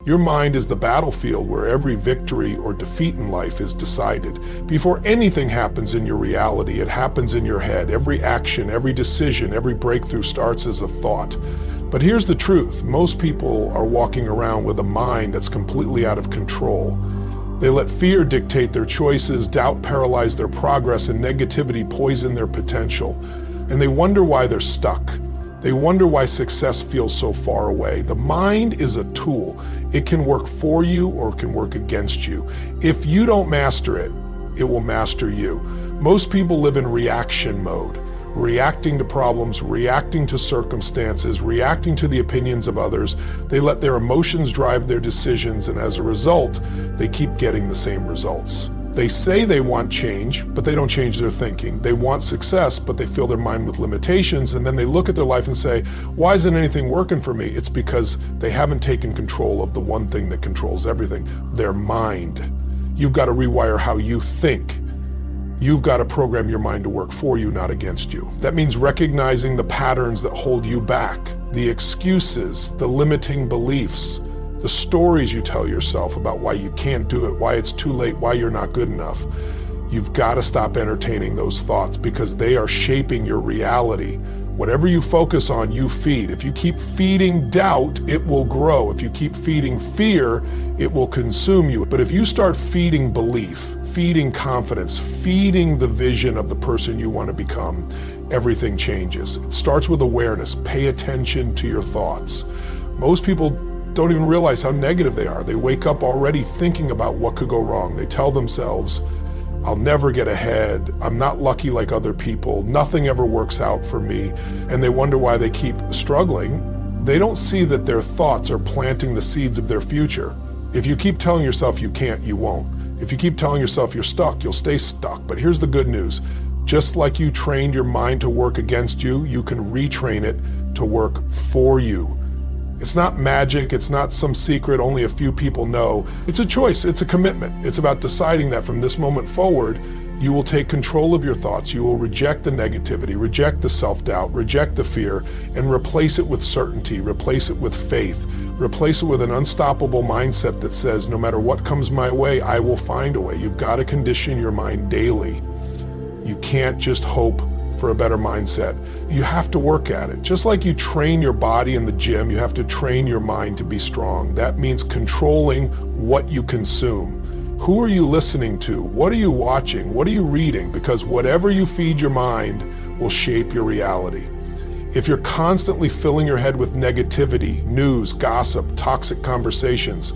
Your mind is the battlefield where every victory or defeat in life is decided. Before anything happens in your reality, it happens in your head. Every action, every decision, every breakthrough starts as a thought. But here's the truth. Most people are walking around with a mind that's completely out of control. They let fear dictate their choices, doubt paralyze their progress, and negativity poison their potential. And they wonder why they're stuck. They wonder why success feels so far away. The mind is a tool. It can work for you or it can work against you. If you don't master it, it will master you. Most people live in reaction mode, reacting to problems, reacting to circumstances, reacting to the opinions of others. They let their emotions drive their decisions, and as a result, they keep getting the same results. They say they want change, but they don't change their thinking. They want success, but they fill their mind with limitations, and then they look at their life and say, why isn't anything working for me? It's because they haven't taken control of the one thing that controls everything, their mind. You've got to rewire how you think. You've got to program your mind to work for you, not against you. That means recognizing the patterns that hold you back, the excuses, the limiting beliefs, the stories you tell yourself about why you can't do it, why it's too late, why you're not good enough. You've got to stop entertaining those thoughts because they are shaping your reality. Whatever you focus on, you feed. If you keep feeding doubt, it will grow. If you keep feeding fear, it will consume you. But if you start feeding belief, feeding confidence, feeding the vision of the person you want to become, everything changes. It starts with awareness. Pay attention to your thoughts. Most people don't even realize how negative they are. They wake up already thinking about what could go wrong. They tell themselves, I'll never get ahead. I'm not lucky like other people. Nothing ever works out for me. And they wonder why they keep struggling. They don't see that their thoughts are planting the seeds of their future. If you keep telling yourself you can't, you won't. If you keep telling yourself you're stuck, you'll stay stuck. But here's the good news. Just like you trained your mind to work against you, you can retrain it to work for you. It's not magic, it's not some secret only a few people know. It's a choice, it's a commitment. It's about deciding that from this moment forward, you will take control of your thoughts, you will reject the negativity, reject the self-doubt, reject the fear, and replace it with certainty, replace it with faith, replace it with an unstoppable mindset that says, no matter what comes my way, I will find a way. You've got to condition your mind daily. You can't just hope for a better mindset. You have to work at it. Just like you train your body in the gym, you have to train your mind to be strong. That means controlling what you consume. Who are you listening to? What are you watching? What are you reading? Because whatever you feed your mind will shape your reality. If you're constantly filling your head with negativity, news, gossip, toxic conversations,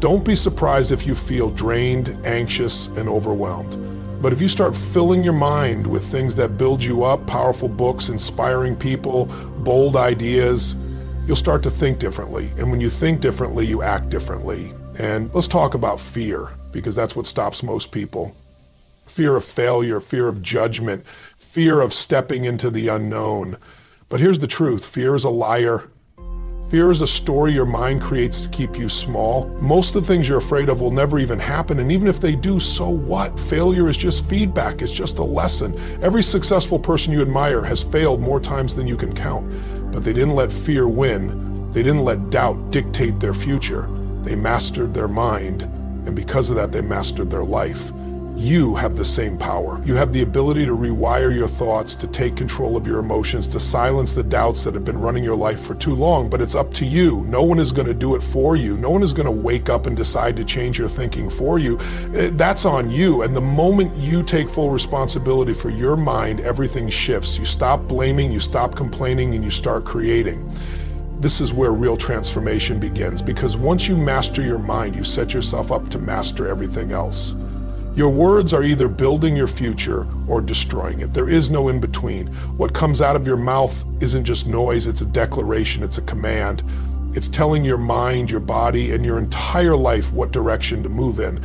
don't be surprised if you feel drained, anxious, and overwhelmed. But if you start filling your mind with things that build you up, powerful books, inspiring people, bold ideas, you'll start to think differently. And when you think differently, you act differently. And let's talk about fear, because that's what stops most people. Fear of failure, fear of judgment, fear of stepping into the unknown. But here's the truth, fear is a liar. Fear is a story your mind creates to keep you small. Most of the things you're afraid of will never even happen, and even if they do, so what? Failure is just feedback, it's just a lesson. Every successful person you admire has failed more times than you can count, but they didn't let fear win. They didn't let doubt dictate their future. They mastered their mind, and because of that, they mastered their life. You have the same power. You have the ability to rewire your thoughts, to take control of your emotions, to silence the doubts that have been running your life for too long, but it's up to you. No one is going to do it for you. No one is going to wake up and decide to change your thinking for you. That's on you. And the moment you take full responsibility for your mind, everything shifts. You stop blaming, you stop complaining, and you start creating. This is where real transformation begins, because once you master your mind, you set yourself up to master everything else. Your words are either building your future or destroying it. There is no in between. What comes out of your mouth isn't just noise, it's a declaration, it's a command. It's telling your mind, your body, and your entire life what direction to move in.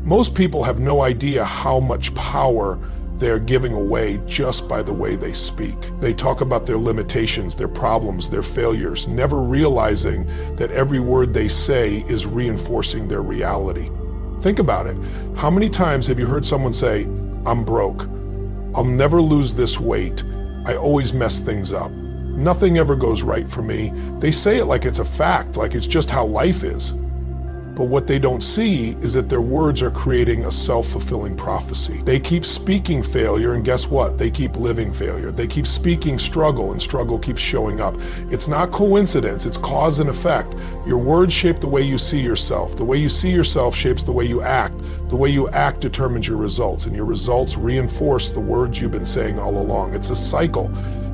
Most people have no idea how much power they're giving away just by the way they speak. They talk about their limitations, their problems, their failures, never realizing that every word they say is reinforcing their reality. Think about it. How many times have you heard someone say, I'm broke. I'll never lose this weight. I always mess things up. Nothing ever goes right for me. They say it like it's a fact, like it's just how life is. But what they don't see is that their words are creating a self-fulfilling prophecy. They keep speaking failure, and guess what? They keep living failure. They keep speaking struggle, and struggle keeps showing up. It's not coincidence, it's cause and effect. Your words shape the way you see yourself. The way you see yourself shapes the way you act. The way you act determines your results, and your results reinforce the words you've been saying all along. It's a cycle.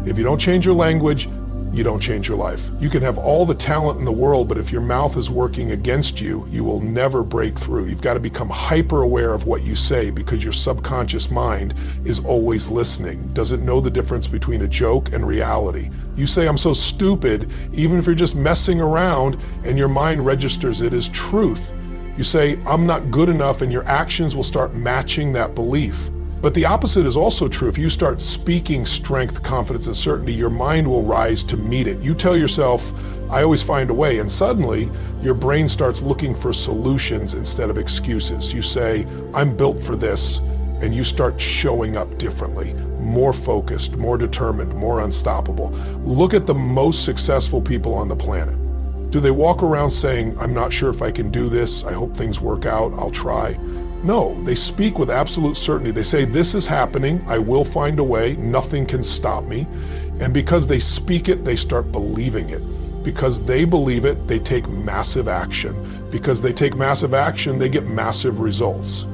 If you don't change your language, you don't change your life. You can have all the talent in the world, but if your mouth is working against you, you will never break through. You've got to become hyper aware of what you say, because your subconscious mind is always listening, doesn't know the difference between a joke and reality. You say, I'm so stupid, even if you're just messing around, and your mind registers it as truth. You say, I'm not good enough, and your actions will start matching that belief. But the opposite is also true. If you start speaking strength, confidence, and certainty, your mind will rise to meet it. You tell yourself, I always find a way, and suddenly your brain starts looking for solutions instead of excuses. You say, I'm built for this, and you start showing up differently, more focused, more determined, more unstoppable. Look at the most successful people on the planet. Do they walk around saying, I'm not sure if I can do this, I hope things work out, I'll try? No, they speak with absolute certainty. They say, this is happening, I will find a way, nothing can stop me. And because they speak it, they start believing it. Because they believe it, they take massive action. Because they take massive action, they get massive results.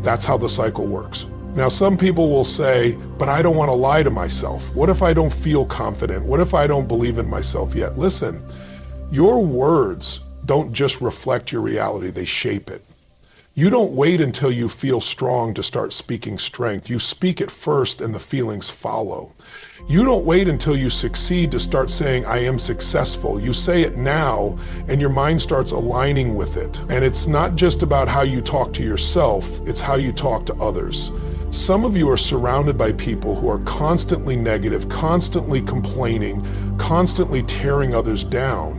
That's how the cycle works. Now, some people will say, but I don't want to lie to myself. What if I don't feel confident? What if I don't believe in myself yet? Listen, your words don't just reflect your reality, they shape it. You don't wait until you feel strong to start speaking strength. You speak it first and the feelings follow. You don't wait until you succeed to start saying, I am successful. You say it now and your mind starts aligning with it. And it's not just about how you talk to yourself, it's how you talk to others. Some of you are surrounded by people who are constantly negative, constantly complaining, constantly tearing others down.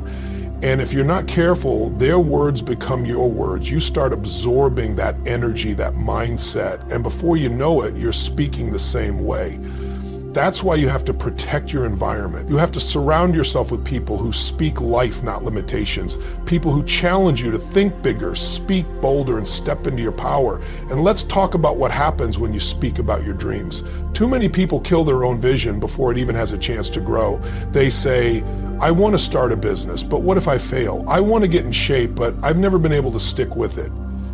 And if you're not careful, their words become your words. You start absorbing that energy, that mindset, and before you know it, you're speaking the same way. That's why you have to protect your environment. You have to surround yourself with people who speak life, not limitations. People who challenge you to think bigger, speak bolder, and step into your power. And let's talk about what happens when you speak about your dreams. Too many people kill their own vision before it even has a chance to grow. They say, I want to start a business, but what if I fail? I want to get in shape, but I've never been able to stick with it.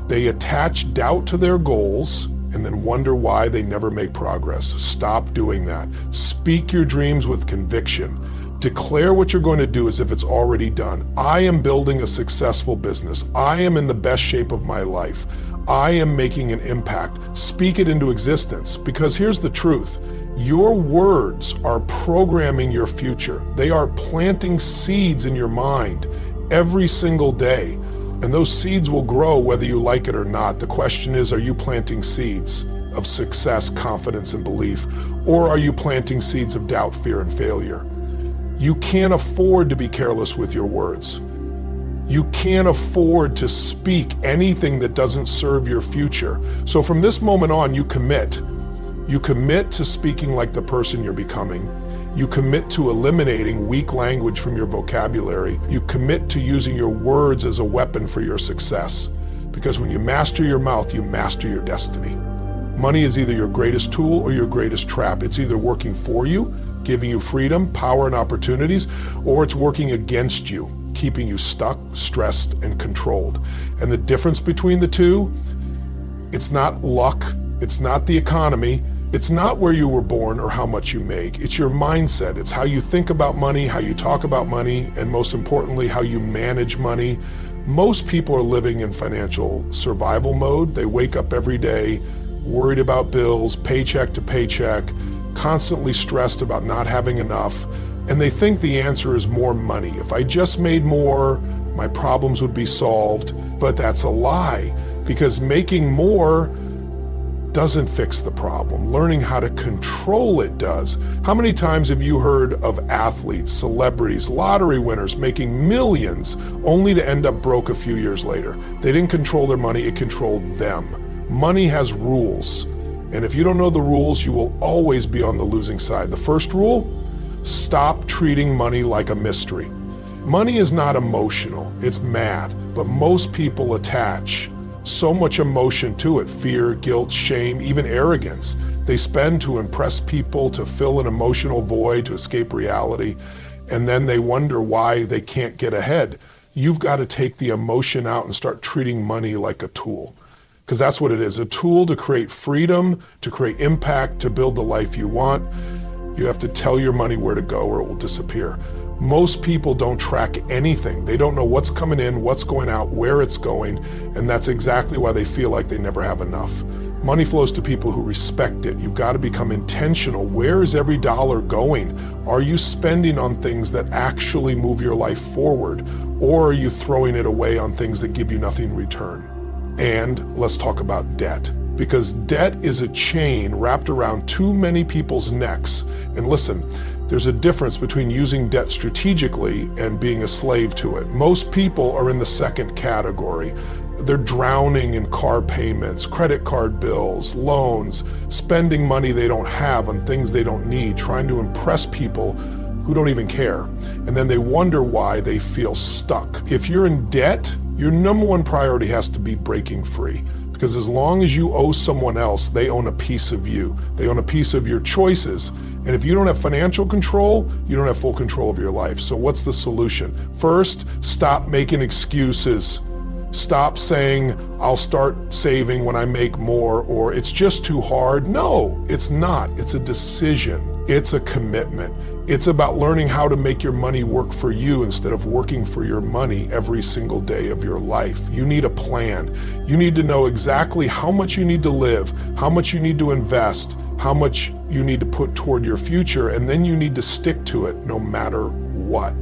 They attach doubt to their goals and then wonder why they never make progress. Stop doing that. Speak your dreams with conviction. Declare what you're going to do as if it's already done. I am building a successful business. I am in the best shape of my life. I am making an impact. Speak it into existence, because here's the truth. Your words are programming your future. They are planting seeds in your mind every single day. And those seeds will grow whether you like it or not. The question is, are you planting seeds of success, confidence, and belief? Or are you planting seeds of doubt, fear, and failure? You can't afford to be careless with your words. You can't afford to speak anything that doesn't serve your future. So from this moment on, you commit. You commit to speaking like the person you're becoming. You commit to eliminating weak language from your vocabulary. You commit to using your words as a weapon for your success. Because when you master your mouth, you master your destiny. Money is either your greatest tool or your greatest trap. It's either working for you, giving you freedom, power, and opportunities, or it's working against you, keeping you stuck, stressed, and controlled. And the difference between the two, it's not luck, it's not the economy, it's not where you were born or how much you make. It's your mindset. It's how you think about money, how you talk about money, and most importantly, how you manage money. Most people are living in financial survival mode. They wake up every day worried about bills, paycheck to paycheck, constantly stressed about not having enough, and they think the answer is more money. If I just made more, my problems would be solved. But that's a lie, because making more doesn't fix the problem. Learning how to control it does. How many times have you heard of athletes, celebrities, lottery winners making millions only to end up broke a few years later? They didn't control their money, it controlled them. Money has rules, and if you don't know the rules, you will always be on the losing side. The first rule, stop treating money like a mystery. Money is not emotional, it's mad, but most people attach so much emotion to it: fear, guilt, shame, even arrogance. They spend to impress people, to fill an emotional void, to escape reality, and then they wonder why they can't get ahead. You've got to take the emotion out and start treating money like a tool, because that's what it is, a tool to create freedom, to create impact, to build the life you want. You have to tell your money where to go or it will disappear. Most people don't track anything. They don't know what's coming in, what's going out, where it's going, and that's exactly why they feel like they never have enough. Money flows to people who respect it. You've got to become intentional. Where is every dollar going? Are you spending on things that actually move your life forward, or are you throwing it away on things that give you nothing in return? And let's talk about debt, because debt is a chain wrapped around too many people's necks. And listen, there's a difference between using debt strategically and being a slave to it. Most people are in the second category. They're drowning in car payments, credit card bills, loans, spending money they don't have on things they don't need, trying to impress people who don't even care. And then they wonder why they feel stuck. If you're in debt, your number one priority has to be breaking free. Because as long as you owe someone else, they own a piece of you. They own a piece of your choices. And if you don't have financial control, you don't have full control of your life. So what's the solution? First, stop making excuses. Stop saying, I'll start saving when I make more, or it's just too hard. No, it's not. It's a decision. It's a commitment. It's about learning how to make your money work for you instead of working for your money every single day of your life. You need a plan. You need to know exactly how much you need to live, how much you need to invest, how much you need to put toward your future, and then you need to stick to it no matter what.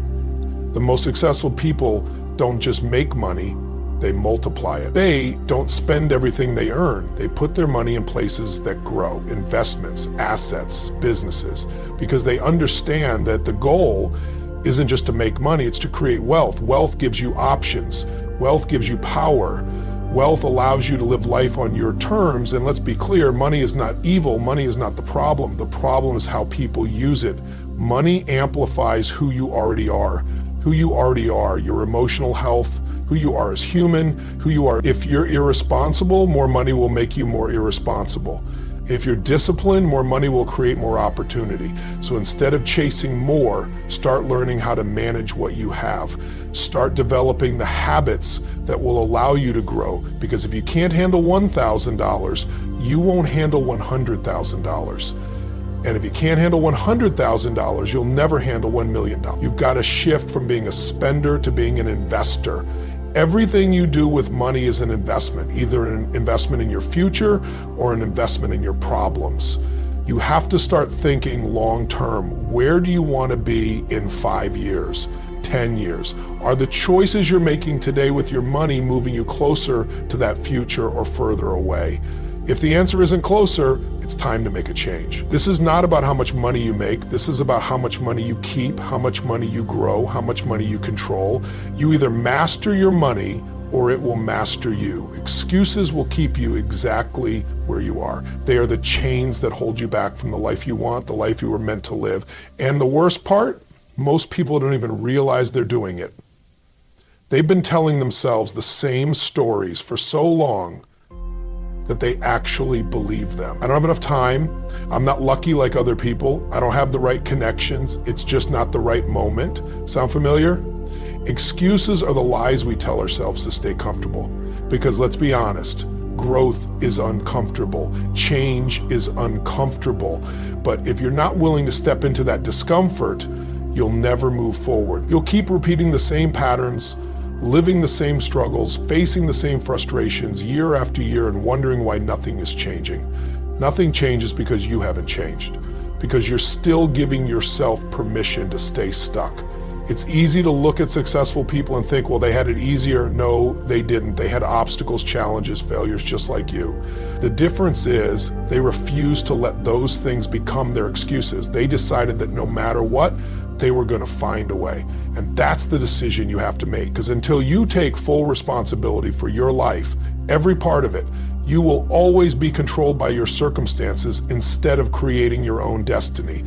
The most successful people don't just make money, they multiply it. They don't spend everything they earn. They put their money in places that grow, investments, assets, businesses, because they understand that the goal isn't just to make money, it's to create wealth. Wealth gives you options. Wealth gives you power. Wealth allows you to live life on your terms. And let's be clear, money is not evil. Money is not the problem. The problem is how people use it. Money amplifies who you already are. Who you already are, your emotional health, who you are as human, who you are. If you're irresponsible, more money will make you more irresponsible. If you're disciplined, more money will create more opportunity. So instead of chasing more, start learning how to manage what you have. Start developing the habits that will allow you to grow. Because if you can't handle $1,000, you won't handle $100,000. And if you can't handle $100,000, you'll never handle $1 million. You've got to shift from being a spender to being an investor. Everything you do with money is an investment, either an investment in your future or an investment in your problems. You have to start thinking long term. Where do you want to be in 5 years, 10 years? Are the choices you're making today with your money moving you closer to that future or further away? If the answer isn't closer, it's time to make a change. This is not about how much money you make. This is about how much money you keep, how much money you grow, how much money you control. You either master your money or it will master you. Excuses will keep you exactly where you are. They are the chains that hold you back from the life you want, the life you were meant to live. And the worst part, most people don't even realize they're doing it. They've been telling themselves the same stories for so long that they actually believe them. I don't have enough time. I'm not lucky like other people. I don't have the right connections. It's just not the right moment. Sound familiar? Excuses are the lies we tell ourselves to stay comfortable. Because let's be honest, growth is uncomfortable. Change is uncomfortable. But if you're not willing to step into that discomfort, you'll never move forward. You'll keep repeating the same patterns, living the same struggles, facing the same frustrations year after year and wondering why nothing is changing. Nothing changes because you haven't changed, because you're still giving yourself permission to stay stuck. It's easy to look at successful people and think, well, they had it easier. No, they didn't. They had obstacles, challenges, failures, just like you. The difference is they refused to let those things become their excuses. They decided that no matter what, they were going to find a way. And that's the decision you have to make, because until you take full responsibility for your life, every part of it, you will always be controlled by your circumstances instead of creating your own destiny.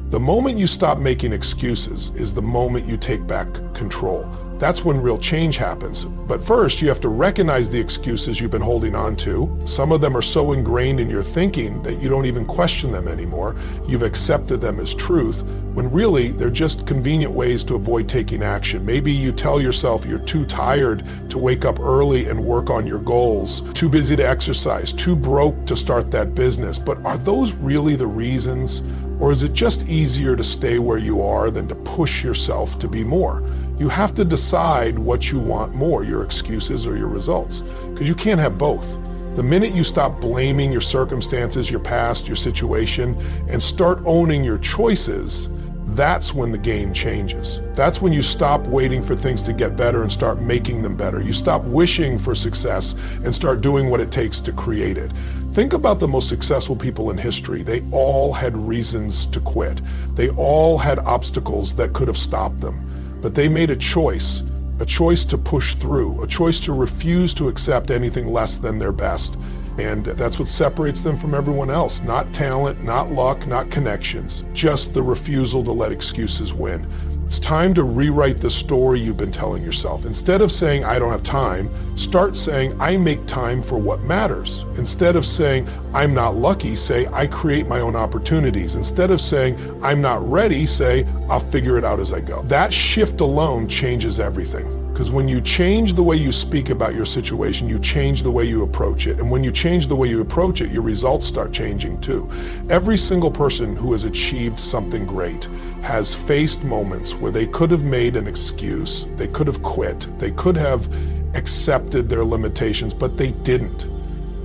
The moment you stop making excuses is the moment you take back control. That's when real change happens. But first, you have to recognize the excuses you've been holding on to. Some of them are so ingrained in your thinking that you don't even question them anymore. You've accepted them as truth, when really they're just convenient ways to avoid taking action. Maybe you tell yourself you're too tired to wake up early and work on your goals, too busy to exercise, too broke to start that business. But are those really the reasons? Or is it just easier to stay where you are than to push yourself to be more? You have to decide what you want more, your excuses or your results, because you can't have both. The minute you stop blaming your circumstances, your past, your situation, and start owning your choices, that's when the game changes. That's when you stop waiting for things to get better and start making them better. You stop wishing for success and start doing what it takes to create it. Think about the most successful people in history. They all had reasons to quit. They all had obstacles that could have stopped them. But they made a choice to push through, a choice to refuse to accept anything less than their best. And that's what separates them from everyone else. Not talent, not luck, not connections, just the refusal to let excuses win. It's time to rewrite the story you've been telling yourself. Instead of saying, I don't have time, start saying, I make time for what matters. Instead of saying, I'm not lucky, say, I create my own opportunities. Instead of saying, I'm not ready, say, I'll figure it out as I go. That shift alone changes everything. Because when you change the way you speak about your situation, you change the way you approach it. And when you change the way you approach it, your results start changing too. Every single person who has achieved something great has faced moments where they could have made an excuse, they could have quit, they could have accepted their limitations, but they didn't.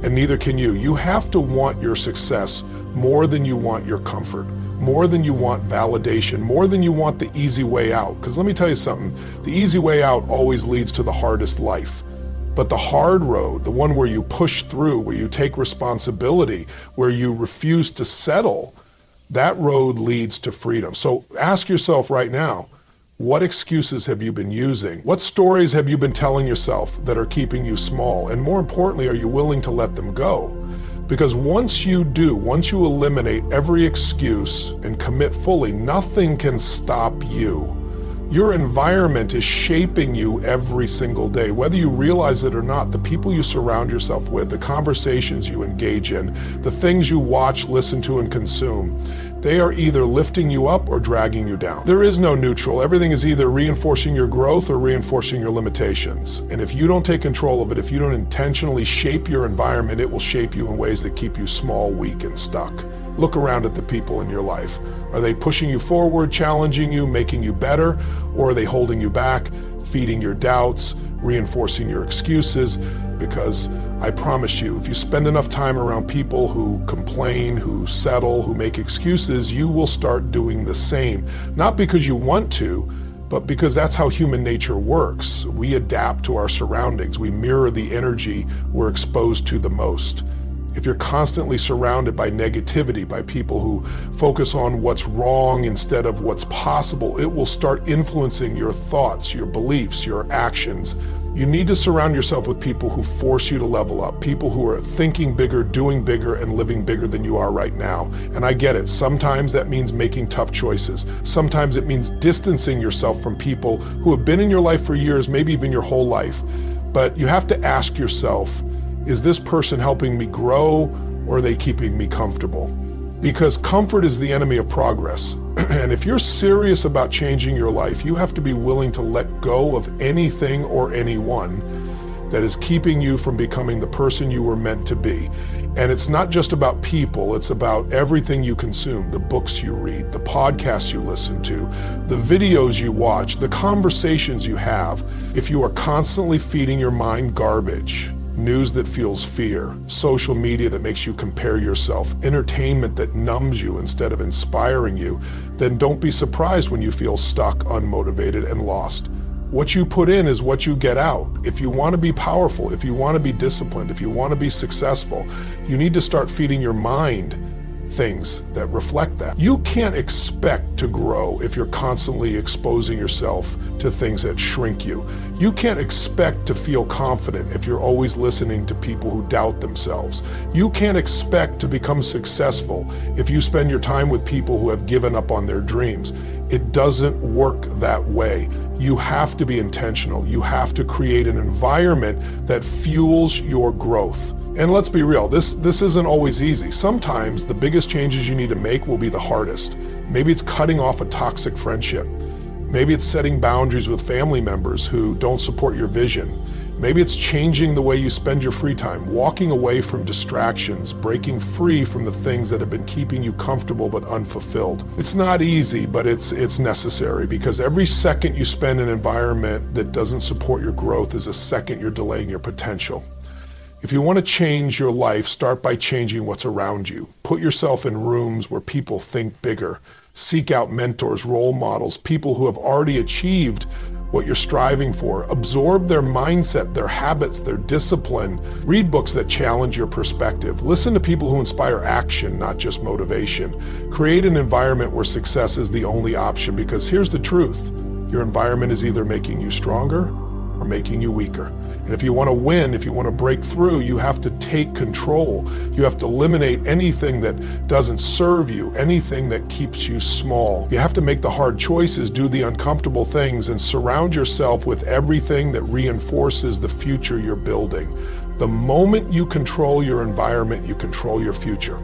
And neither can you. You have to want your success more than you want your comfort, more than you want validation, more than you want the easy way out. Because let me tell you something, the easy way out always leads to the hardest life. But the hard road, the one where you push through, where you take responsibility, where you refuse to settle, that road leads to freedom. So ask yourself right now, what excuses have you been using? What stories have you been telling yourself that are keeping you small? And more importantly, are you willing to let them go? Because once you eliminate every excuse and commit fully, nothing can stop you. Your environment is shaping you every single day. Whether you realize it or not, the people you surround yourself with, the conversations you engage in, the things you watch, listen to, and consume, they are either lifting you up or dragging you down. There is no neutral. Everything is either reinforcing your growth or reinforcing your limitations. And if you don't take control of it, if you don't intentionally shape your environment, it will shape you in ways that keep you small, weak, and stuck. Look around at the people in your life. Are they pushing you forward, challenging you, making you better? Or are they holding you back, feeding your doubts, reinforcing your excuses? Because I promise you, if you spend enough time around people who complain, who settle, who make excuses, you will start doing the same. Not because you want to, but because that's how human nature works. We adapt to our surroundings. We mirror the energy we're exposed to the most. If you're constantly surrounded by negativity, by people who focus on what's wrong instead of what's possible, it will start influencing your thoughts, your beliefs, your actions. You need to surround yourself with people who force you to level up, people who are thinking bigger, doing bigger, and living bigger than you are right now. And I get it. Sometimes that means making tough choices. Sometimes it means distancing yourself from people who have been in your life for years, maybe even your whole life. But you have to ask yourself, is this person helping me grow, or are they keeping me comfortable? Because comfort is the enemy of progress. And if you're serious about changing your life, you have to be willing to let go of anything or anyone that is keeping you from becoming the person you were meant to be. And it's not just about people, it's about everything you consume, the books you read, the podcasts you listen to, the videos you watch, the conversations you have. If you are constantly feeding your mind garbage, news that fuels fear, social media that makes you compare yourself, entertainment that numbs you instead of inspiring you, then don't be surprised when you feel stuck, unmotivated, and lost. What you put in is what you get out. If you want to be powerful, if you want to be disciplined, if you want to be successful, you need to start feeding your mind things that reflect that. You can't expect to grow if you're constantly exposing yourself to things that shrink you. You can't expect to feel confident if you're always listening to people who doubt themselves. You can't expect to become successful if you spend your time with people who have given up on their dreams. It doesn't work that way. You have to be intentional. You have to create an environment that fuels your growth. And let's be real, this isn't always easy. Sometimes the biggest changes you need to make will be the hardest. Maybe it's cutting off a toxic friendship. Maybe it's setting boundaries with family members who don't support your vision. Maybe it's changing the way you spend your free time, walking away from distractions, breaking free from the things that have been keeping you comfortable but unfulfilled. It's not easy, but it's necessary, because every second you spend in an environment that doesn't support your growth is a second you're delaying your potential. If you want to change your life, start by changing what's around you. Put yourself in rooms where people think bigger. Seek out mentors, role models, people who have already achieved what you're striving for. Absorb their mindset, their habits, their discipline. Read books that challenge your perspective. Listen to people who inspire action, not just motivation. Create an environment where success is the only option, because here's the truth. Your environment is either making you stronger or making you weaker. And if you want to win, if you want to break through, you have to take control. You have to eliminate anything that doesn't serve you, anything that keeps you small. You have to make the hard choices, do the uncomfortable things, and surround yourself with everything that reinforces the future you're building. The moment you control your environment, you control your future.